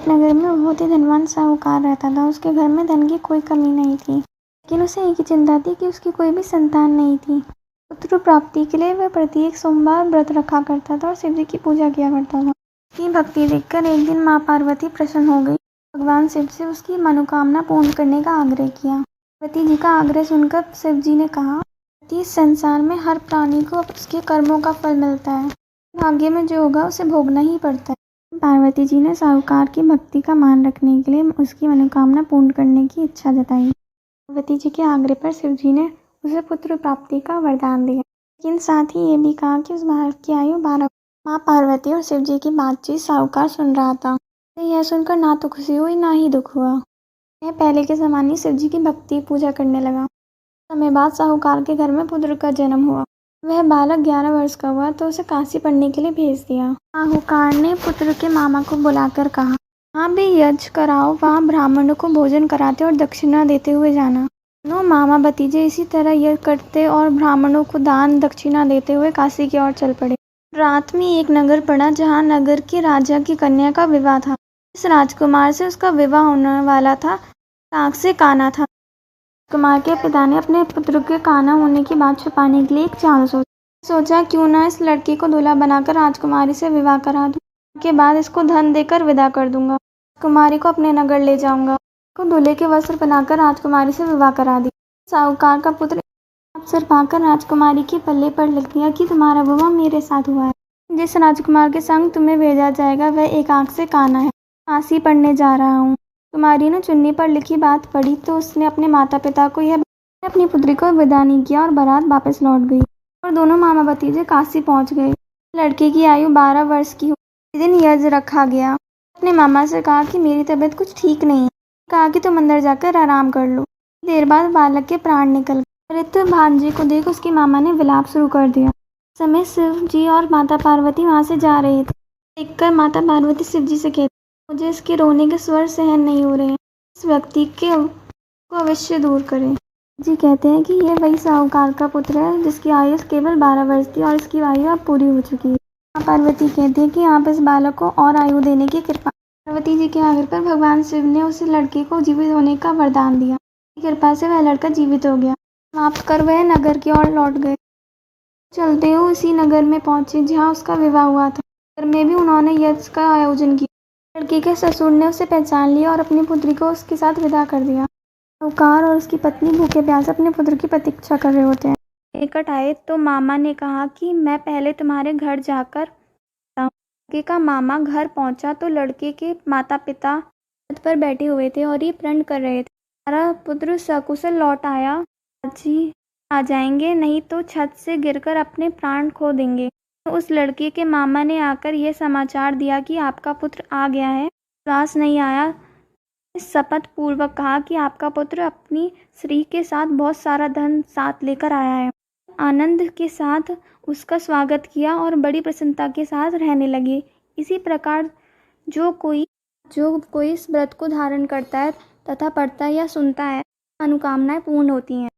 एक नगर में बहुत ही धनवान साहूकार रहता था। उसके घर में धन की कोई कमी नहीं थी, लेकिन उसे एक ही चिंता थी कि उसकी कोई भी संतान नहीं थी। पुत्र प्राप्ति के लिए वह प्रत्येक सोमवार व्रत रखा करता था और शिव जी की पूजा किया करता था। उसकी भक्ति देखकर एक दिन माँ पार्वती प्रसन्न हो गई। भगवान शिव से उसकी मनोकामना पूर्ण करने का आग्रह किया। पार्वती जी का आग्रह सुनकर शिव जी ने कहा कि इस संसार में हर प्राणी को उसके कर्मों का फल मिलता है। भाग्य में जो होगा उसे भोगना ही पड़ता है। पार्वती जी ने साहूकार की भक्ति का मान रखने के लिए उसकी मनोकामना पूर्ण करने की इच्छा जताई। पार्वती जी के आग्रह पर शिव जी ने उसे पुत्र प्राप्ति का वरदान दिया, लेकिन साथ ही ये भी कहा कि उस बालक की आयु 12। माँ पार्वती और शिव जी की बातचीत साहूकार सुन रहा था। यह सुनकर ना तो खुशी हुई ना ही दुख हुआ। वह पहले के समान ही शिव जी की भक्ति पूजा करने लगा। समय बाद साहूकार के घर में पुत्र का जन्म हुआ। वह बालक 11 वर्ष का हुआ तो उसे काशी पढ़ने के लिए भेज दिया। साहूकार ने पुत्र के मामा को बुलाकर कहा, वहाँ भी यज्ञ कराओ, वहाँ ब्राह्मणों को भोजन कराते और दक्षिणा देते हुए जाना। दोनों मामा भतीजे इसी तरह यज्ञ करते और ब्राह्मणों को दान दक्षिणा देते हुए काशी की ओर चल पड़े। रात में एक नगर पड़ा जहाँ नगर के राजा की कन्या का विवाह था। इस राजकुमार से उसका विवाह होने वाला था। काक से काना था। राजकुमार के पिता ने अपने पुत्र के काना होने की बात छुपाने के लिए एक चाल सोचा क्यों ना इस लड़की को दूल्हा बनाकर राजकुमारी से विवाह करा दूं। के बाद इसको धन देकर विदा कर दूंगा। राजकुमारी को अपने नगर ले जाऊंगा। को दूल्हे के वस्त्र बनाकर राजकुमारी से विवाह करा दिया। साहूकार का पुत्र अवसर पाकर राजकुमारी के पल्ले पर लिख दिया कि तुम्हारा विवाह मेरे साथ हुआ है। जिस राजकुमार के संग तुम्हें भेजा जाएगा वह एक आंख से काना है। काशी पढ़ने जा रहा हूँ। कुमारी ने चुन्नी पर लिखी बात पढ़ी तो उसने अपने माता पिता को यह अपनी पुत्री को विदा नहीं किया और बारात वापस लौट गई और दोनों मामा भतीजे काशी पहुंच गए। लड़के की आयु 12 वर्ष की हुई। दिन यज्ञ रखा गया। अपने मामा से कहा कि मेरी तबीयत कुछ ठीक नहीं है। कहा कि तुम अंदर जाकर आराम कर लो। देर बाद बालक के प्राण निकल गए। मृत भांजे को देख उसकी मामा ने विलाप शुरू कर दिया। समय शिव जी और माता पार्वती वहां से जा रहे थे। देखकर माता पार्वती शिव जी से कहती, मुझे इसके रोने के स्वर सहन नहीं हो रहे हैं। इस व्यक्ति को अवश्य दूर करें। जी कहते हैं कि यह वही साहूकार का पुत्र है जिसकी आयु केवल 12 वर्ष थी और इसकी आयु अब पूरी हो चुकी है। माँ पार्वती कहती है कि आप इस बालक को और आयु देने की कृपा। पार्वती जी के आग्रह पर भगवान शिव ने उस लड़के को जीवित होने का वरदान दिया। कृपा से वह लड़का जीवित हो गया। समाप्त कर वह नगर की ओर लौट गए। चलते हुए उसी नगर में पहुंचे जहाँ उसका विवाह हुआ था। नगर में भी उन्होंने यज्ञ का आयोजन किया। लड़के के ससुर ने उसे पहचान लिया और अपनी पुत्री को उसके साथ विदा कर दिया। साहूकार और उसकी पत्नी भूखे प्यासे अपने पुत्र की प्रतीक्षा कर रहे होते हैं। निकट आए तो मामा ने कहा कि मैं पहले तुम्हारे घर जाकर लड़के का मामा घर पहुंचा तो लड़के के माता पिता छत पर बैठे हुए थे और ये प्रण कर रहे थे, हमारा पुत्र सकुशल लौट आया, आज ही आ जाएंगे, नहीं तो छत से गिरकर अपने प्राण खो देंगे। तो उस लड़के के मामा ने आकर यह समाचार दिया कि आपका पुत्र आ गया है। विश्वास नहीं आया। शपथ पूर्वक कहा कि आपका पुत्र अपनी स्त्री के साथ बहुत सारा धन साथ लेकर आया है। आनंद के साथ उसका स्वागत किया और बड़ी प्रसन्नता के साथ रहने लगे। इसी प्रकार जो कोई इस व्रत को धारण करता है तथा पढ़ता है या सुनता है, मनोकामनाएं पूर्ण होती हैं।